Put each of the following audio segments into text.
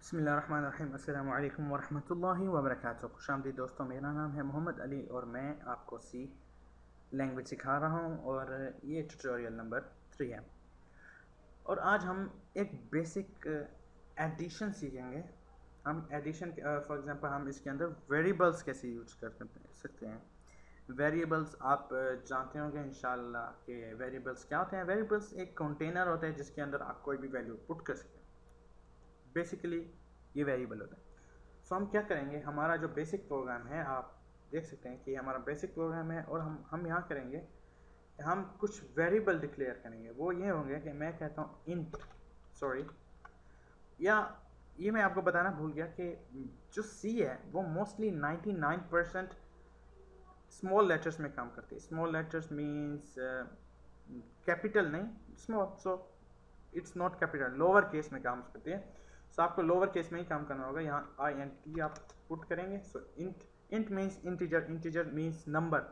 बिस्मिल्लाहिर्रहमानिर्रहीम। अस्सलामु अलैकुम वरहमतुल्लाहि वबरकातुहू। खुशामदीद दोस्तों, मेरा नाम है मोहम्मद अली और मैं आपको सी लैंग्वेज सिखा रहा हूँ और ये ट्यूटोरियल नंबर 3 है। और आज हम एक बेसिक एडिशन सीखेंगे। हम एडिशन फॉर एग्जांपल हम इसके अंदर वेरिएबल्स कैसे यूज कर सकते हैं। वेरिएबल्स आप जानते होंगे इंशाल्लाह कि वेरिएबल्स क्या होते हैं। वेरिएबल्स एक कंटेनर होता है जिसके अंदर आप कोई भी वैल्यू पुट कर सकते हैं। बेसिकली ये वेरिएबल होता है। सो हम क्या करेंगे, हमारा जो बेसिक प्रोग्राम है, आप देख सकते हैं कि हमारा बेसिक प्रोग्राम है और हम यहाँ करेंगे, हम कुछ वेरिएबल डिक्लेयर करेंगे। वो ये होंगे कि मैं कहता हूँ इंट, सॉरी, या ये मैं आपको बताना भूल गया कि जो सी है वो मोस्टली 99% स्मॉल लेटर्स में काम करती है। स्मॉल लेटर्स मीन्स कैपिटल नहीं, small, so it's not capital, lower case में काम करती है। सो आपको लोअर केस में ही काम करना होगा। यहाँ INT आप पुट करेंगे। So int means integer, integer means number.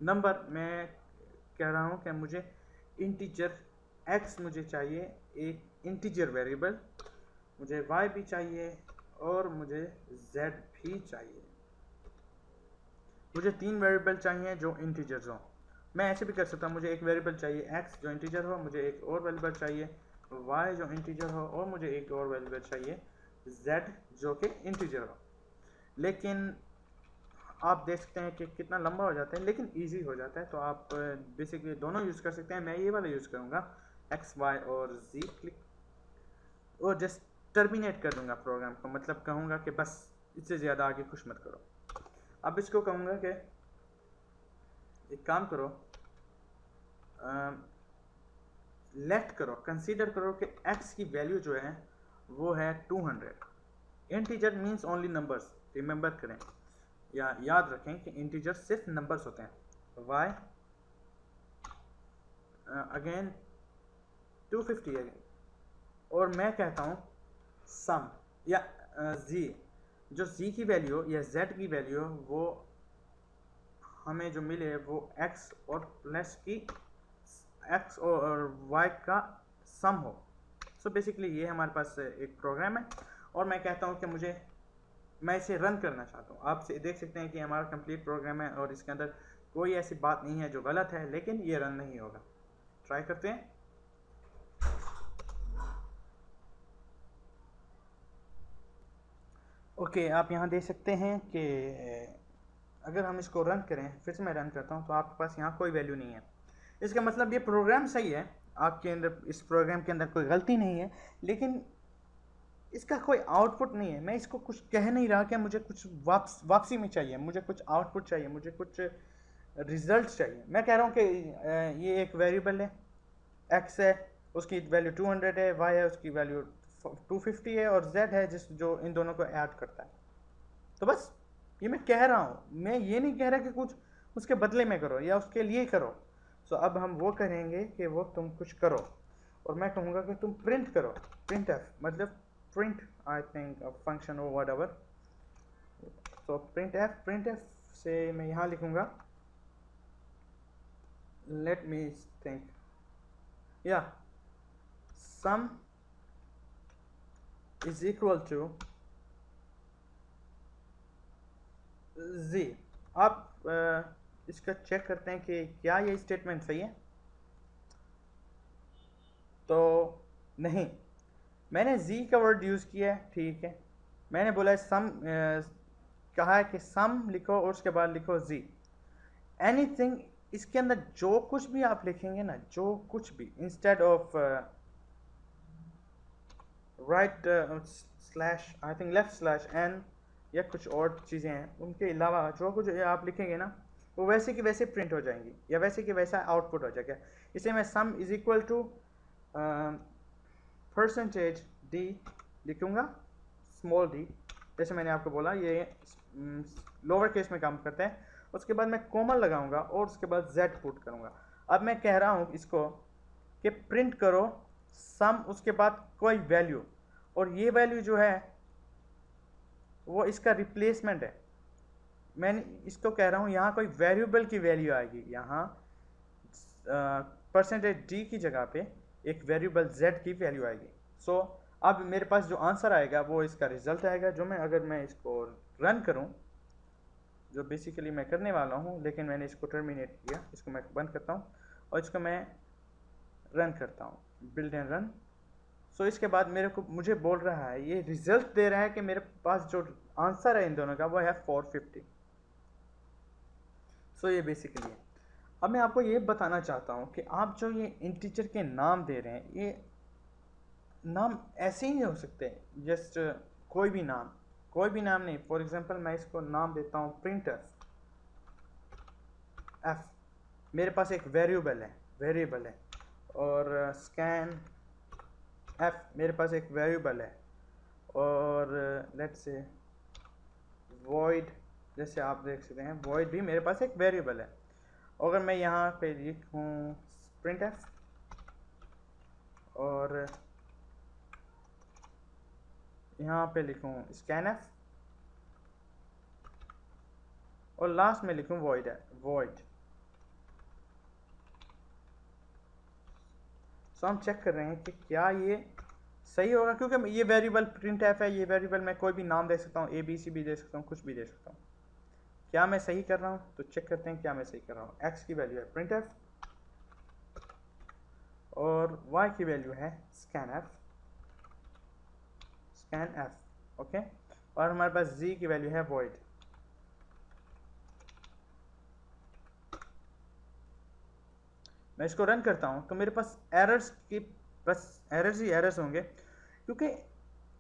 Number मैं कह रहा हूँ कि मुझे इंटीजर x मुझे चाहिए, एक इंटीजर वेरिएबल, मुझे y भी चाहिए और मुझे z भी चाहिए। मुझे 3 वेरिएबल चाहिए जो इंटीजर्स हों। मैं ऐसे भी कर सकता हूँ, मुझे एक वेरिएबल चाहिए x जो इंटीजर हो, मुझे एक और वेरिएबल चाहिए y जो इंटीजर हो, और मुझे एक और वेरिएबल चाहिए z जो कि इंटीजर हो। लेकिन आप देख सकते हैं कि कितना लंबा हो जाता है, लेकिन इजी हो जाता है। तो आप बेसिकली दोनों यूज़ कर सकते हैं। मैं ये वाला यूज़ करूँगा, x y और z, क्लिक और जस्ट टर्मिनेट कर दूँगा प्रोग्राम को। मतलब कहूँगा कि बस इससे ज़्यादा आगे कुछ मत करो। अब इसको कहूँगा कि एक काम करो, लेट करो, कंसीडर करो कि x की वैल्यू जो है वो है 200। Integer means only numbers, remember करें या याद रखें कि इंटीजर सिर्फ नंबर्स होते हैं। y अगेन 250 है, और मैं कहता हूँ सम या z, जो z की वैल्यू या z की वैल्यू वो हमें जो मिले वो x और प्लस की x और y का सम हो। सो बेसिकली ये हमारे पास एक प्रोग्राम है और मैं कहता हूँ कि मैं इसे रन करना चाहता हूँ। आप देख सकते हैं कि हमारा कंप्लीट प्रोग्राम है और इसके अंदर कोई ऐसी बात नहीं है जो गलत है, लेकिन ये रन नहीं होगा। ट्राई करते हैं। ओके, आप यहाँ देख सकते हैं कि अगर हम इसको रन करें, फिर से मैं रन करता हूँ, तो आपके पास यहाँ कोई वैल्यू नहीं है। इसका मतलब ये प्रोग्राम सही है, आपके अंदर इस प्रोग्राम के अंदर कोई गलती नहीं है, लेकिन इसका कोई आउटपुट नहीं है। मैं इसको कुछ कह नहीं रहा कि मुझे कुछ वापसी में चाहिए, मुझे कुछ आउटपुट चाहिए, मुझे कुछ रिजल्ट चाहिए। मैं कह रहा हूँ कि ये एक वेरिएबल है, x है, उसकी वैल्यू 200 है, y है, उसकी वैल्यू 250 है, और z है जो इन दोनों को ऐड करता है। तो बस ये मैं कह रहा हूँ, मैं ये नहीं कह रहा कि कुछ उसके बदले में करो या उसके लिए करो। सो अब हम वो करेंगे कि वो तुम कुछ करो, और मैं कहूँगा कि तुम प्रिंट करो। प्रिंट एफ मतलब प्रिंट, आई थिंक फंक्शन और whatever. So printf से मैं यहाँ लिखूँगा, लेट मी थिंक, या sum is equal to z। आप इसका चेक करते हैं कि क्या ये स्टेटमेंट सही है। तो नहीं, मैंने z का वर्ड यूज़ किया है, ठीक है। मैंने बोला सम, कहा है कि सम लिखो और उसके बाद लिखो z। एनीथिंग, इसके अंदर जो कुछ भी आप लिखेंगे ना, जो कुछ भी, instead of right slash, I think left slash n या कुछ और चीज़ें हैं, उनके अलावा जो कुछ आप लिखेंगे ना, वो वैसे की वैसे प्रिंट हो जाएंगी या वैसे कि वैसा आउटपुट हो जाएगा। इसे मैं sum is equal to percentage d लिखूँगा, स्मॉल d, जैसे मैंने आपको बोला ये लोअर केस में काम करता है। उसके बाद मैं कॉमा लगाऊंगा और उसके बाद z पुट करूँगा। अब मैं कह रहा हूँ इसको कि प्रिंट करो सम, उसके बाद कोई वैल्यू, और ये वैल्यू जो है वो इसका रिप्लेसमेंट है। मैंने इसको कह रहा हूँ यहाँ कोई वेरिएबल की वैल्यू आएगी, यहाँ परसेंटेज d की जगह पे एक वेरिएबल z की वैल्यू आएगी। सो अब मेरे पास जो आंसर आएगा वो इसका रिज़ल्ट आएगा, जो मैं अगर मैं इसको रन करूं, जो बेसिकली मैं करने वाला हूं, लेकिन मैंने इसको टर्मिनेट किया, इसको मैं बंद करता हूं और इसको मैं रन करता हूं, बिल्ड एंड रन। सो इसके बाद मुझे बोल रहा है, ये रिजल्ट दे रहा है कि मेरे पास जो आंसर है इन दोनों का वो है 450। सो ये बेसिकली है। अब मैं आपको ये बताना चाहता हूँ कि आप जो ये इंटीजर के नाम दे रहे हैं, ये नाम ऐसे ही हो सकते हैं, जस्ट कोई भी नाम नहीं। फॉर एग्जांपल मैं इसको नाम देता हूँ प्रिंट एफ, मेरे पास एक वेरिएबल है और स्कैन एफ मेरे पास एक वेरिएबल है, और लेट्स से वॉइड, जैसे आप देख सकते हैं वॉइड भी मेरे पास एक वेरिएबल है। अगर मैं यहाँ पे लिखूँ प्रिंट एफ और यहाँ पे लिखूँ स्कैन एफ और लास्ट में लिखूँ वॉइड। सो हम चेक कर रहे हैं कि क्या ये सही होगा, क्योंकि ये वेरिएबल प्रिंट एफ है, ये वेरिएबल मैं कोई भी नाम दे सकता हूँ, ए बी सी भी दे सकता हूँ, कुछ भी दे सकता हूँ। क्या मैं सही कर रहा हूँ? तो चेक करते हैं क्या मैं सही कर रहा हूँ। एक्स की वैल्यू है प्रिंट एफ और वाई की वैल्यू है स्कैन एफ, ओके, और हमारे पास जी की वैल्यू है वॉइड। मैं इसको रन करता हूँ तो मेरे पास एरर्स ही एरर्स होंगे, क्योंकि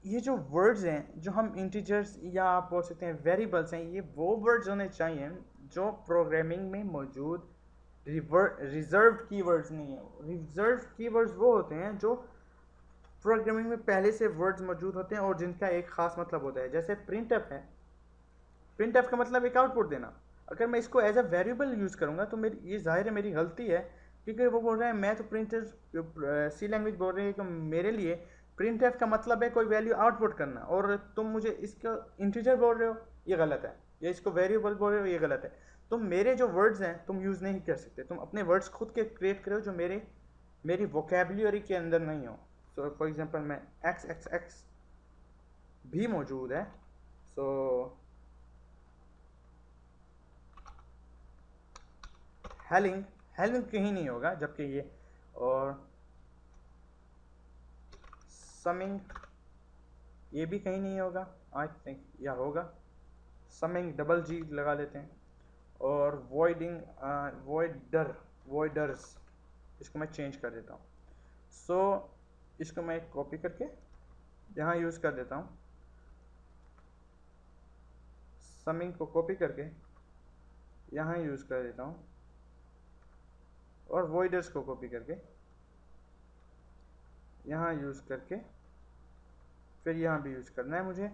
ये जो वर्ड्स हैं, जो हम इंटीजर्स या आप बोल सकते हैं वेरिएबल्स हैं, ये वो वर्ड्स होने चाहिए जो प्रोग्रामिंग में मौजूद रिजर्व्ड कीवर्ड्स नहीं है। रिजर्व्ड कीवर्ड्स वो होते हैं जो प्रोग्रामिंग में पहले से वर्ड्स मौजूद होते हैं और जिनका एक खास मतलब होता है। जैसे प्रिंट एफ है, प्रिंट एफ का मतलब एक आउटपुट देना। अगर मैं इसको एज अ वेरिएबल यूज़ करूँगा तो ये जाहिर है मेरी गलती है, क्योंकि वो बोल रहे हैं, मैं तो प्रिंटर सी लैंग्वेज बोल रही है कि मेरे लिए प्रिंट एफ का मतलब है कोई वैल्यू आउटपुट करना, और तुम मुझे इसका इंटीजर बोल रहे हो, ये गलत है, या इसको वेरिएबल बोल रहे हो, ये गलत है। तुम मेरे जो वर्ड्स हैं तुम यूज़ नहीं कर सकते, तुम अपने वर्ड्स खुद के क्रिएट करो जो मेरी वोकेबुलरी के अंदर नहीं हो। सो फॉर एग्जांपल मैं एक्स भी मौजूद है, सो हेलिंग कहीं नहीं होगा, जबकि ये, और समिंग ये भी कहीं नहीं होगा आई थिंक, या होगा समिंग डबल जी लगा लेते हैं, और वॉइडर्स इसको मैं चेंज कर देता हूँ। सो इसको मैं कॉपी करके यहाँ यूज़ कर देता हूँ, समिंग को कॉपी करके यहाँ यूज़ कर देता हूँ, और वॉइडर्स को कॉपी करके यहाँ यूज़ करके फिर यहाँ भी यूज़ करना है मुझे,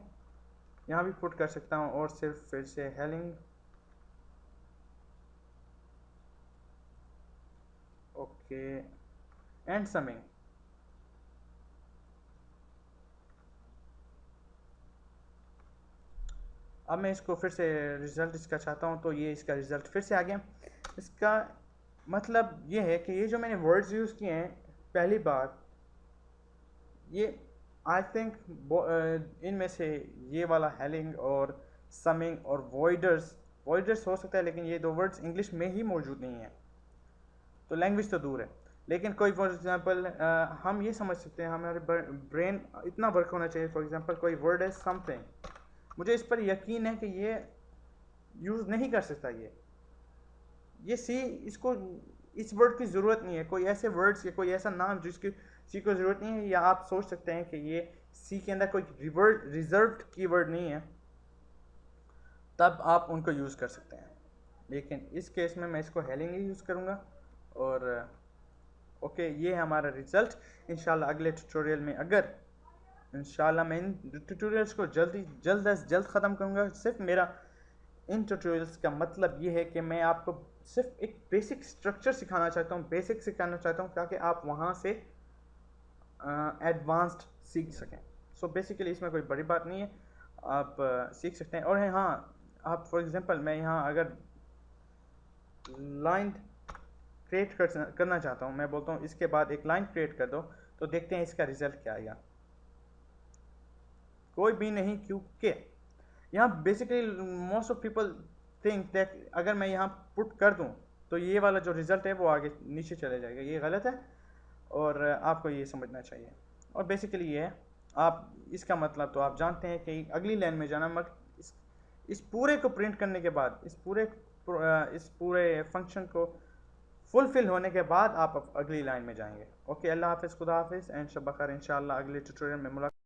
यहाँ भी पुट कर सकता हूँ, और सिर्फ फिर से हेलिंग, ओके, एंड समिंग। अब मैं इसको फिर से रिज़ल्ट इसका चाहता हूँ, तो ये इसका रिज़ल्ट फिर से आ गया। इसका मतलब ये है कि ये जो मैंने वर्ड्स यूज़ किए हैं पहली बार, ये आई थिंक इनमें से ये वाला हेलिंग और समिंग और वॉइडर्स हो सकता है, लेकिन ये दो वर्ड्स इंग्लिश में ही मौजूद नहीं है, तो लैंग्वेज तो दूर है। लेकिन कोई फॉर एग्जांपल हम ये समझ सकते हैं, हमारे ब्रेन इतना वर्क होना चाहिए। फॉर एग्जांपल कोई वर्ड है समथिंग, मुझे इस पर यकीन है कि ये यूज़ नहीं कर सकता, ये इसको इस वर्ड की ज़रूरत नहीं है, कोई ऐसे वर्ड्स या कोई ऐसा नाम जिसकी सी को ज़रूरत नहीं है, या आप सोच सकते हैं कि ये सी के अंदर कोई रिजर्व्ड कीवर्ड नहीं है, तब आप उनको यूज़ कर सकते हैं। लेकिन इस केस में मैं इसको हेलिंग ही यूज़ करूँगा। और ओके, ये है हमारा रिज़ल्ट। इंशाल्लाह अगले ट्यूटोरियल में, अगर इंशाल्लाह मैं इन ट्यूटोरियल्स को जल्द अज जल्द ख़त्म करूँगा। सिर्फ मेरा इन ट्यूटोरियल्स का मतलब ये है कि मैं आपको सिर्फ एक बेसिक स्ट्रक्चर सिखाना चाहता हूँ, ताकि आप वहाँ से एडवांस्ड सीख सकें। सो बेसिकली इसमें कोई बड़ी बात नहीं है, आप सीख सकते हैं। और हाँ, आप फॉर एग्जांपल मैं यहाँ अगर लाइन क्रिएट करना चाहता हूँ, मैं बोलता हूँ इसके बाद एक लाइन क्रिएट कर दो, तो देखते हैं इसका रिज़ल्ट क्या आएगा। कोई भी नहीं, क्योंकि यहाँ basically most of people think that अगर मैं यहाँ पुट कर दूँ तो ये वाला जो रिज़ल्ट है वो आगे नीचे चले जाएगा। ये गलत है और आपको ये समझना चाहिए। और बेसिकली ये है, आप इसका मतलब तो आप जानते हैं कि अगली लाइन में जाना, मगर इस पूरे को प्रिंट करने के बाद, इस पूरे फंक्शन को फुलफिल होने के बाद आप अगली लाइन में जाएंगे। ओके, अल्लाह हाफिज़, खुदा हाफिज़ एंड शब बख़ैर। इंशाअल्लाह अगले ट्यूटोरियल में मुलाकात।